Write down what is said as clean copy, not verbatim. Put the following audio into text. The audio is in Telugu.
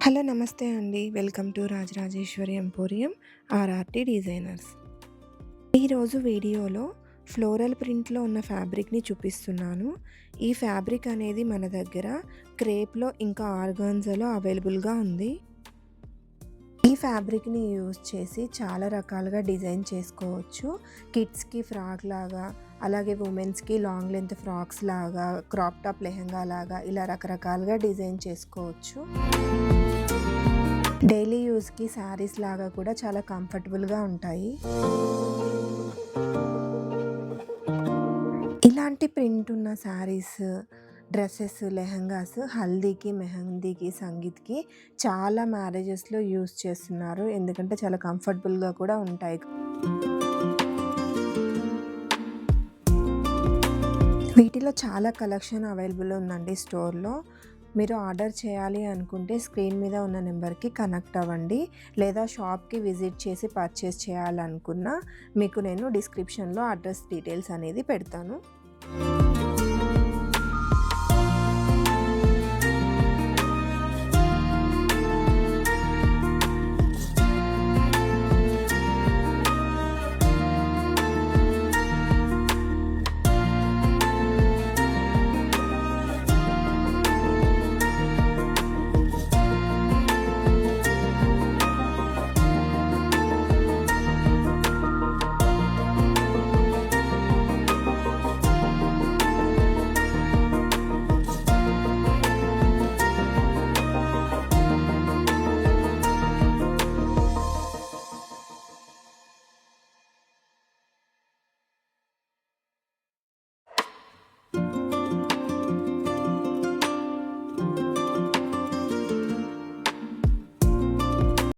హలో నమస్తే అండి. Welcome to Rajarajeshwari emporium RRT designers. ఈరోజు వీడియోలో ఫ్లోరల్ ప్రింట్‌లో ఉన్న ఫ్యాబ్రిక్‌ని చూపిస్తున్నాను. ఈ ఫ్యాబ్రిక్ అనేది మన దగ్గర క్రేప్‌లో ఇంకా ఆర్గాన్జాలో అవైలబుల్‌గా ఉంది. ఈ ఫ్యాబ్రిక్‌ని యూజ్ చేసి చాలా రకాలుగా డిజైన్ చేసుకోవచ్చు. కిడ్స్‌కి ఫ్రాక్ లాగా, అలాగే ఉమెన్స్‌కి లాంగ్ లెంత్ ఫ్రాక్స్ లాగా, క్రాప్ టాప్ లెహెంగా లాగా ఇలా రకరకాలుగా డిజైన్ చేసుకోవచ్చు. డైలీ యూస్‌కి శారీస్ లాగా కూడా చాలా కంఫర్టబుల్‌గా ఉంటాయి. ఇలాంటి ప్రింట్ ఉన్న శారీస్, డ్రెసెస్, లెహెంగాస్ హల్దీకి, మెహందీకి, సంగీత్‌కి చాలా మ్యారేజెస్‌లో యూజ్ చేస్తున్నారు. ఎందుకంటే చాలా కంఫర్టబుల్‌గా కూడా ఉంటాయి. వీటిలో చాలా కలెక్షన్ అవైలబుల్ ఉందండి స్టోర్‌లో. మీరు ఆర్డర్ చేయాలి అనుకుంటే స్క్రీన్ మీద ఉన్న నెంబర్‌కి కనెక్ట్ అవ్వండి. లేదా షాప్‌కి విజిట్ చేసి పర్చేస్ చేయాలనుకున్నా మీకు నేను డిస్క్రిప్షన్‌లో అడ్రస్ డీటెయిల్స్ అనేది పెడతాను.